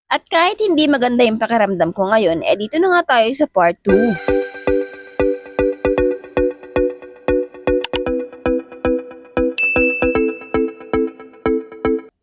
At kahit hindi maganda yung pakiramdam ko ngayon, dito na nga tayo sa part 2.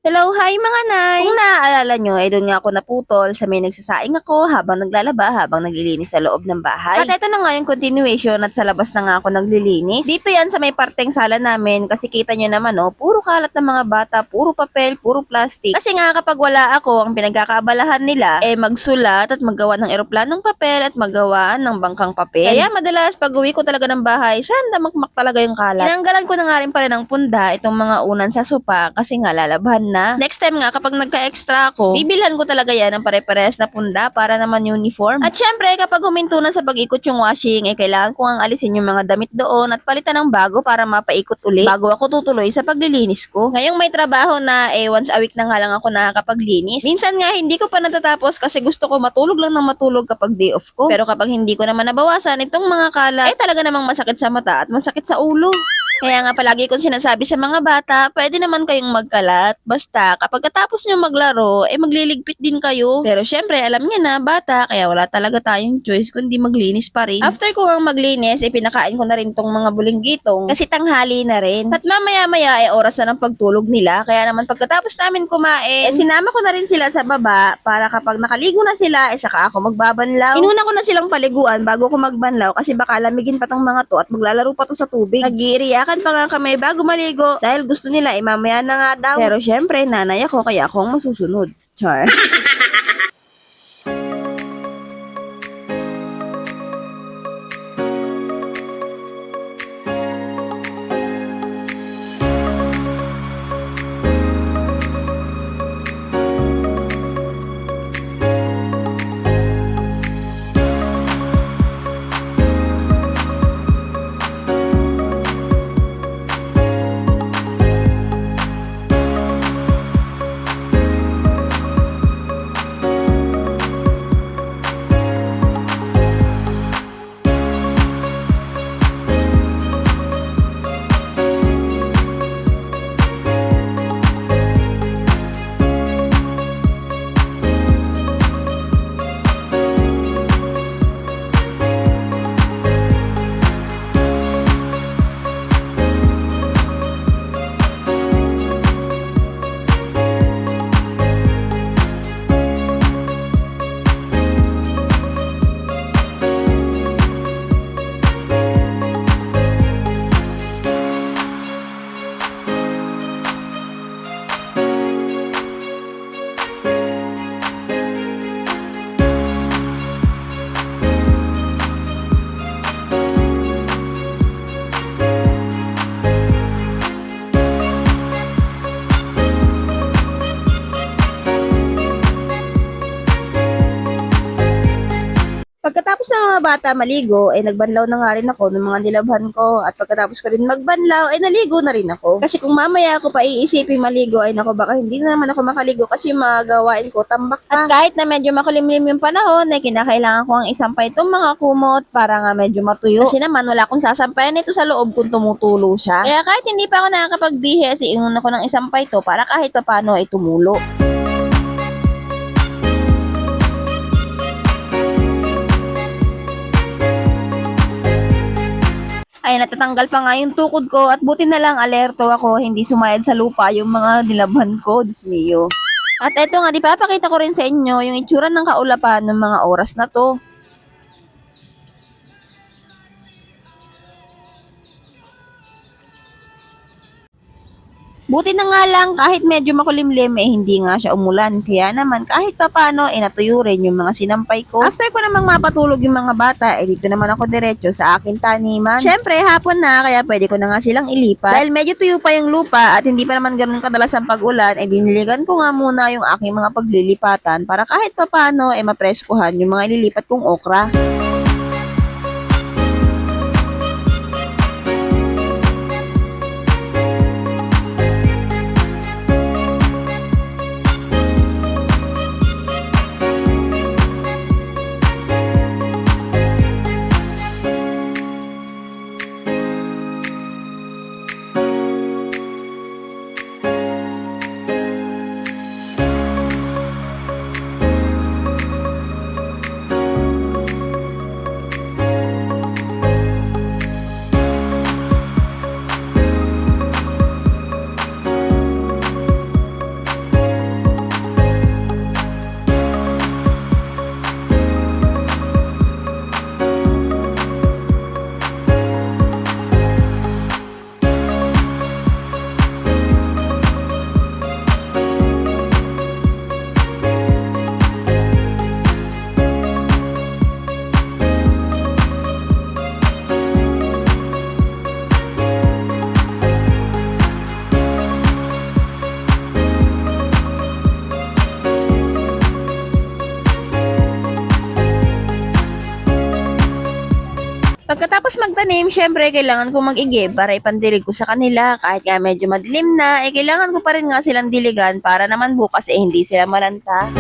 Hello, hi mga nay! Kung naaalala nyo, doon nga ako naputol sa may nagsasaing ako habang naglalaba, habang naglilinis sa loob ng bahay. At ito na nga yung continuation at sa labas na nga ako naglilinis. Dito yan sa may parteng sala namin kasi kita nyo naman puro kalat ng mga bata, puro papel, puro plastic. Kasi nga kapag wala ako, ang pinagkakaabalahan nila magsulat at maggawa ng eroplanong papel at magawa ng bangkang papel. Kaya madalas pag uwi ko talaga ng bahay, sandamakmak talaga yung kalat. Tinanggalan ko na nga rin pala ng punda itong mga unan sa sopa kasi nga lalabhan na. Next time nga, kapag nagka-extra ako, bibilhan ko talaga yan ng pare-pares na punda para naman uniform. At syempre, kapag huminto na sa pag-ikot yung washing, kailangan ko ang alisin yung mga damit doon at palitan ng bago para mapaikot ulit bago ako tutuloy sa paglilinis ko. Ngayong may trabaho na, once a week na nga lang ako nakakapaglinis. Minsan nga, hindi ko pa natatapos kasi gusto ko matulog lang ng matulog kapag day off ko. Pero kapag hindi ko naman nabawasan itong mga kalat, talaga namang masakit sa mata at masakit sa ulo. Kaya nga palagi kong sinasabi sa mga bata, pwede naman kayong magkalat. Basta kapag katapos nyo maglaro, magliligpit din kayo. Pero syempre, alam niya na, bata, kaya wala talaga tayong choice kundi maglinis pa rin. After ko ang maglinis, pinakain ko na rin tong mga bulinggitong kasi tanghali na rin. At mamaya-maya oras na ng pagtulog nila. Kaya naman pagkatapos namin kumain, sinama ko na rin sila sa baba para kapag nakaligo na sila, saka ako magbabanlaw. Inuna ko na silang paliguan bago ko magbanlaw kasi baka lamigin pa tong mga to at maglalaro pa to sa tubig. Nag-iiriyakan pa nga kami bago maligo dahil gusto nila mamaya na nga daw. Pero syempre, nanay ako kaya ako ang masusunod. Char. Pagkatapos ng mga bata maligo, nagbanlaw na nga rin ako ng mga nilabhan ko. At pagkatapos ko rin magbanlaw, naligo na rin ako. Kasi kung mamaya ako pa iisipin maligo, nako baka hindi na naman ako makaligo kasi yung mga gawain ko tambak pa. At kahit na medyo makulimlim yung panahon, kinakailangan ko ang isampay itong mga kumot para nga medyo matuyo. Kasi naman wala akong sasampayan ito sa loob kung tumutulo siya. Kaya kahit hindi pa ako nakakapagbihes, iingon ako ng isampay to para kahit paano ay tumulo. Ay natatanggal pa nga yung tukod ko at buti na lang alerto ako, hindi sumayad sa lupa yung mga nilabhan ko, Diyos mio. At eto nga, di pa pakita ko rin sa inyo yung itsura ng kaulapan ng mga oras na to. Buti na nga lang kahit medyo makulimlim hindi nga siya umulan. Kaya naman kahit papano natuyo rin yung mga sinampay ko. After ko namang mapatulog yung mga bata dito naman ako diretso sa akin taniman. Syempre hapon na kaya pwede ko na nga silang ilipat. Dahil medyo tuyo pa yung lupa at hindi pa naman ganun kadalas ang pag-ulan diniligan ko nga muna yung aking mga paglilipatan para kahit papano mapreskuhan yung mga ililipat kong okra. Pagkatapos magtanim, syempre kailangan ko mag-igib para ipandilig ko sa kanila. Kahit nga medyo madilim na, kailangan ko pa rin nga silang diligan para naman bukas hindi sila malanta.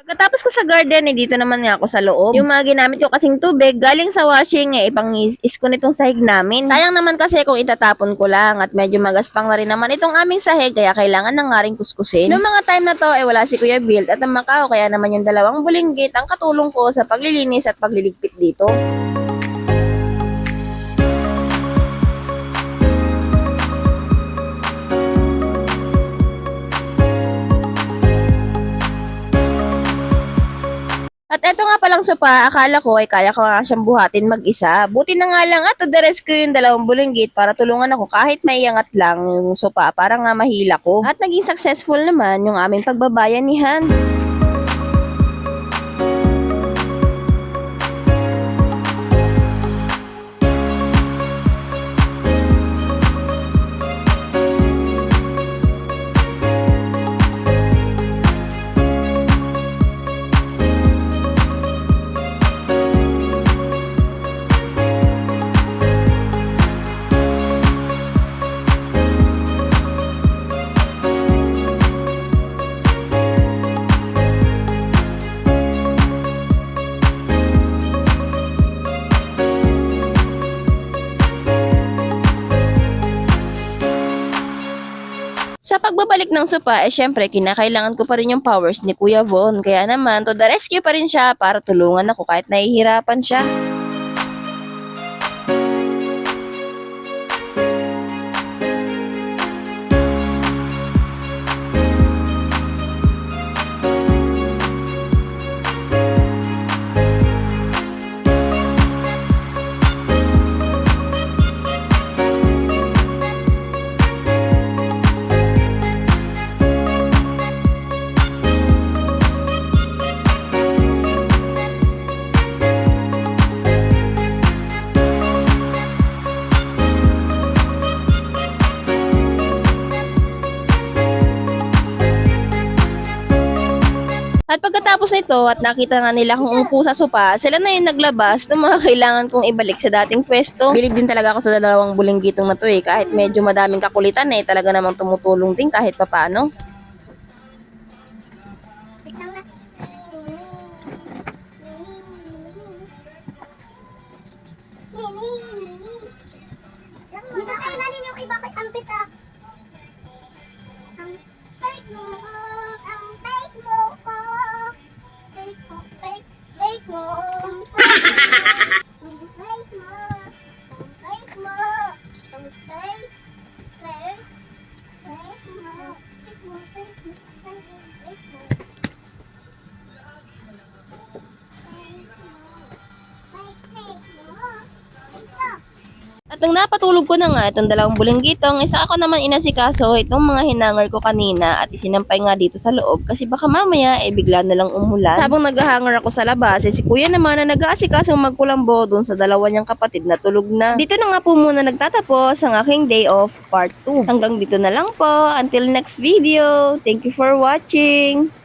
Pagkatapos ko sa garden, dito naman nga ako sa loob. Yung mga ginamit ko kasing tubig, galing sa washing, ipang-is ko nitong sahig namin. Sayang naman kasi kung itatapon ko lang at medyo magaspang na rin naman itong aming sahig, kaya kailangan na nga rin kuskusin. Noong mga time na to, wala si Kuya Bill at ang Macau, kaya naman yung dalawang bulinggit ang katulong ko sa paglilinis at pagliligpit dito. At eto nga palang sopa, akala ko ay kaya ko nga siyang buhatin mag-isa. Buti na nga lang at address ko yung dalawang bulinggit para tulungan ako kahit maiangat lang yung sopa para nga mahila ko. At naging successful naman yung aming pagbabayanihan. Sa pagbabalik ng sopa, syempre, kinakailangan ko pa rin yung powers ni Kuya Von. Kaya naman, to the rescue pa rin siya para tulungan ako kahit nahihirapan siya. At pagkatapos nito at nakita nga nila kung upo sa sopa, sila na yung naglabas ng mga kailangan kong ibalik sa dating pwesto. Bilib din talaga ako sa dalawang bulinggitong na to kahit medyo madaming kakulitan talaga namang tumutulong din kahit papaano. Dito sa ilalim yung iba kay Ampit ah. Ang fake mo, ang fake mo ko. Fake mo, fake mo. Ang fake mo, ang fake mo. Ang fake, fake, fake mo. Fake mo, fake mo, fake mo, fake mo. Fake mo. Ito. At nang napatulog ko na nga itong dalawang bulinggitong, isa ako naman inasikaso itong mga hinangar ko kanina at isinampay nga dito sa loob kasi baka mamaya bigla na lang umulan. Habang naghahangar ako sa labas, si kuya naman na nag-aasikaso magkulambo doon sa dalawa niyang kapatid na tulog na. Dito na nga po muna nagtatapos ang aking day off part 2. Hanggang dito na lang po. Until next video. Thank you for watching.